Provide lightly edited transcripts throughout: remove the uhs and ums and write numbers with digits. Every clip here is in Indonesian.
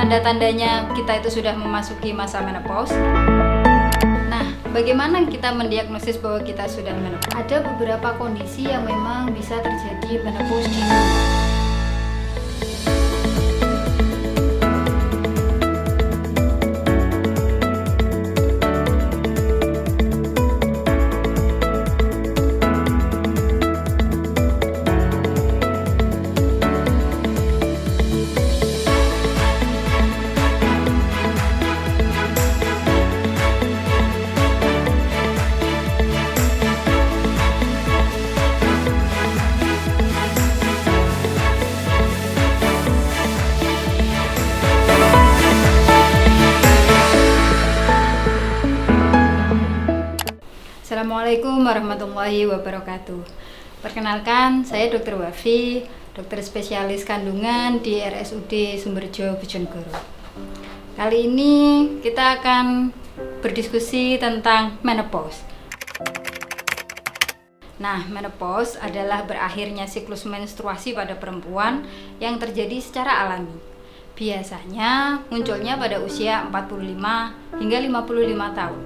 tanda-tandanya kita itu sudah memasuki masa menopause. Nah, bagaimana kita mendiagnosis bahwa kita sudah menopause? Ada beberapa kondisi yang memang bisa terjadi menopause dini. Assalamualaikum warahmatullahi wabarakatuh. Perkenalkan, saya Dr. Wafi, dokter spesialis kandungan di RSUD Sumberjo Bojonegoro. Kali ini kita akan berdiskusi tentang menopause. Nah, menopause adalah berakhirnya siklus menstruasi pada perempuan yang terjadi secara alami. Biasanya munculnya pada usia 45 hingga 55 tahun.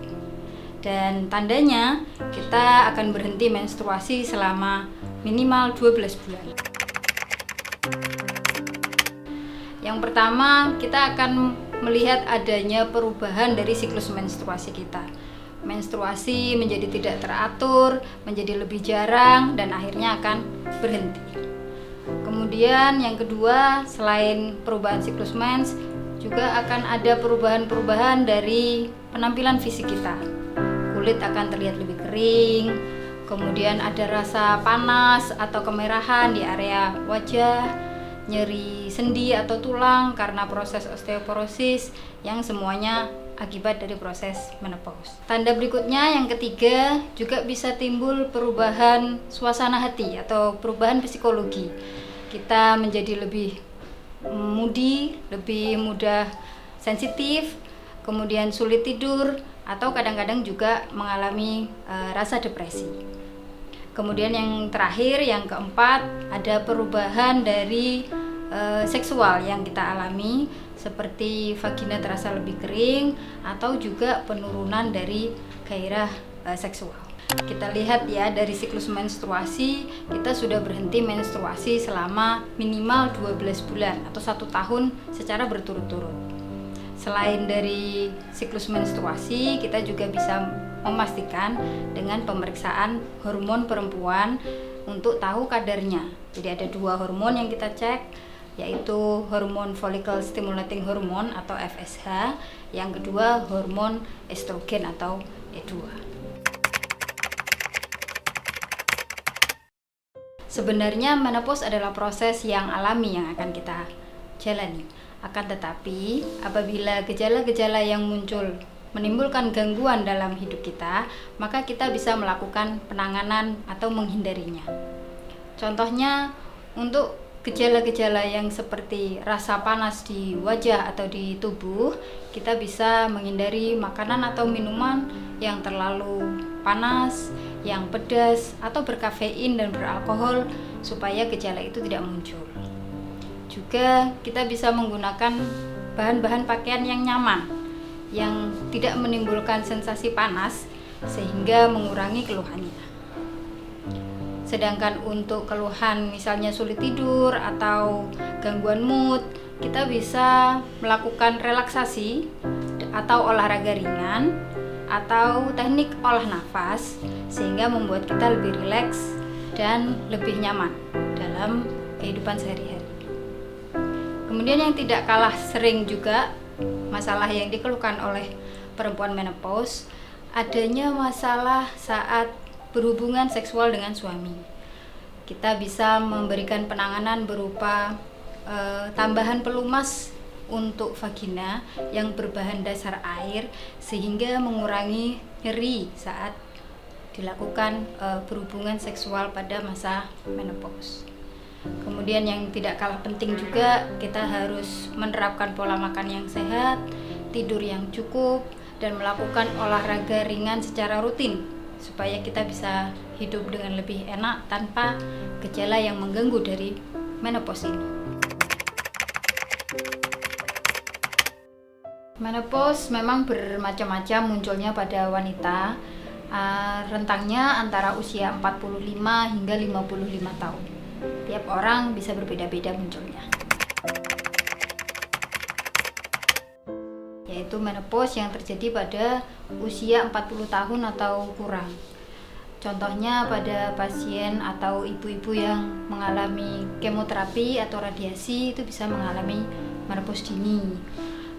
Dan tandanya kita akan berhenti menstruasi selama minimal 12 bulan. Yang pertama, kita akan melihat adanya perubahan dari siklus menstruasi kita. Menstruasi menjadi tidak teratur, menjadi lebih jarang, dan akhirnya akan berhenti. Kemudian yang kedua, selain perubahan siklus mens, juga akan ada perubahan-perubahan dari penampilan fisik kita. Kulit akan terlihat lebih kering, kemudian ada rasa panas atau kemerahan di area wajah, nyeri sendi atau tulang karena proses osteoporosis yang semuanya akibat dari proses menopause. Tanda berikutnya yang ketiga, juga bisa timbul perubahan suasana hati atau perubahan psikologi. Kita menjadi lebih moody, lebih mudah sensitif, kemudian sulit tidur, atau kadang-kadang juga mengalami rasa depresi. Kemudian yang terakhir, yang keempat, ada perubahan dari seksual yang kita alami, seperti vagina terasa lebih kering atau juga penurunan dari gairah seksual. Kita lihat ya, dari siklus menstruasi kita sudah berhenti menstruasi selama minimal 12 bulan atau 1 tahun secara berturut-turut. Selain dari siklus menstruasi, kita juga bisa memastikan dengan pemeriksaan hormon perempuan untuk tahu kadarnya. Jadi ada 2 hormon yang kita cek, yaitu hormon follicle stimulating hormone atau FSH, yang kedua hormon estrogen atau E2. Sebenarnya menopause adalah proses yang alami yang akan kita jalani. Akan tetapi, apabila gejala-gejala yang muncul menimbulkan gangguan dalam hidup kita, maka kita bisa melakukan penanganan atau menghindarinya. Contohnya, untuk gejala-gejala yang seperti rasa panas di wajah atau di tubuh, kita bisa menghindari makanan atau minuman yang terlalu panas, yang pedas, atau berkafein dan beralkohol supaya gejala itu tidak muncul. Juga kita bisa menggunakan bahan-bahan pakaian yang nyaman, yang tidak menimbulkan sensasi panas sehingga mengurangi keluhannya. Sedangkan untuk keluhan misalnya sulit tidur atau gangguan mood, kita bisa melakukan relaksasi atau olahraga ringan atau teknik olah nafas sehingga membuat kita lebih rileks dan lebih nyaman dalam kehidupan sehari-hari. Kemudian yang tidak kalah sering juga masalah yang dikeluhkan oleh perempuan menopause, adanya masalah saat berhubungan seksual dengan suami. Kita bisa memberikan penanganan berupa tambahan pelumas untuk vagina yang berbahan dasar air sehingga mengurangi nyeri saat dilakukan berhubungan seksual pada masa menopause. Kemudian yang tidak kalah penting juga, kita harus menerapkan pola makan yang sehat, tidur yang cukup, dan melakukan olahraga ringan secara rutin supaya kita bisa hidup dengan lebih enak tanpa gejala yang mengganggu dari menopause ini. Menopause memang bermacam-macam munculnya pada wanita. Rentangnya antara usia 45 hingga 55 tahun. Tiap orang bisa berbeda-beda munculnya. Yaitu menopause yang terjadi pada usia 40 tahun atau kurang. Contohnya pada pasien atau ibu-ibu yang mengalami kemoterapi atau radiasi itu bisa mengalami menopause dini.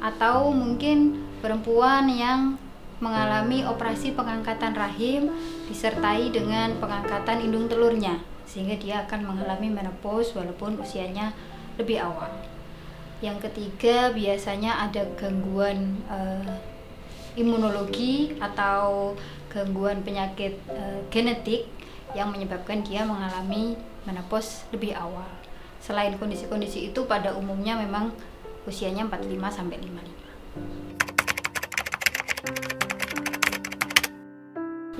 Atau mungkin perempuan yang mengalami operasi pengangkatan rahim disertai dengan pengangkatan indung telurnya, sehingga dia akan mengalami menopause walaupun usianya lebih awal. Yang ketiga, biasanya ada gangguan imunologi atau gangguan penyakit genetik yang menyebabkan dia mengalami menopause lebih awal. Selain kondisi-kondisi itu, pada umumnya memang usianya 45 sampai 55.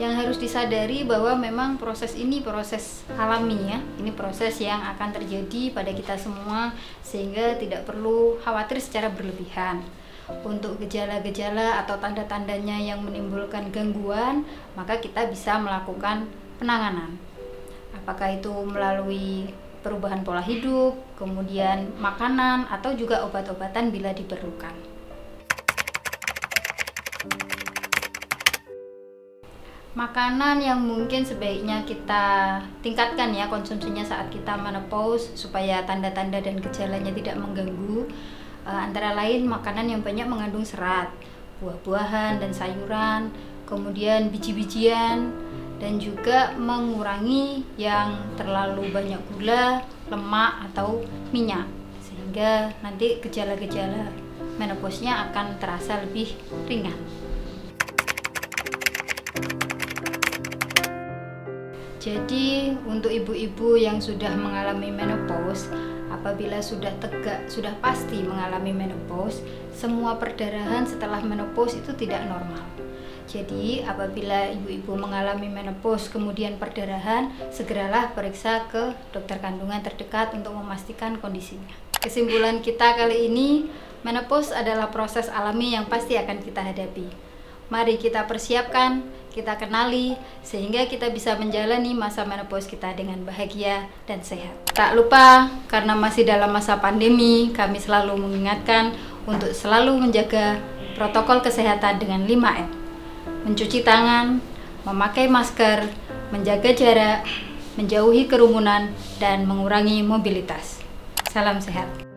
Yang harus disadari bahwa memang proses ini proses alami ya. Ini proses yang akan terjadi pada kita semua, sehingga tidak perlu khawatir secara berlebihan. Untuk gejala-gejala atau tanda-tandanya yang menimbulkan gangguan, maka kita bisa melakukan penanganan. Apakah itu melalui perubahan pola hidup, kemudian makanan, atau juga obat-obatan bila diperlukan. Makanan yang mungkin sebaiknya kita tingkatkan ya konsumsinya saat kita menopause supaya tanda-tanda dan gejalanya tidak mengganggu, antara lain makanan yang banyak mengandung serat, buah-buahan dan sayuran, kemudian biji-bijian, dan juga mengurangi yang terlalu banyak gula, lemak, atau minyak, sehingga nanti gejala-gejala menopause-nya akan terasa lebih ringan. Jadi untuk ibu-ibu yang sudah mengalami menopause, apabila sudah pasti mengalami menopause, semua perdarahan setelah menopause itu tidak normal. Jadi apabila ibu-ibu mengalami menopause kemudian perdarahan, segeralah periksa ke dokter kandungan terdekat untuk memastikan kondisinya. Kesimpulan kita kali ini, menopause adalah proses alami yang pasti akan kita hadapi. Mari kita persiapkan, kita kenali, sehingga kita bisa menjalani masa menopause kita dengan bahagia dan sehat. Tak lupa, karena masih dalam masa pandemi, kami selalu mengingatkan untuk selalu menjaga protokol kesehatan dengan 5M. Mencuci tangan, memakai masker, menjaga jarak, menjauhi kerumunan, dan mengurangi mobilitas. Salam sehat.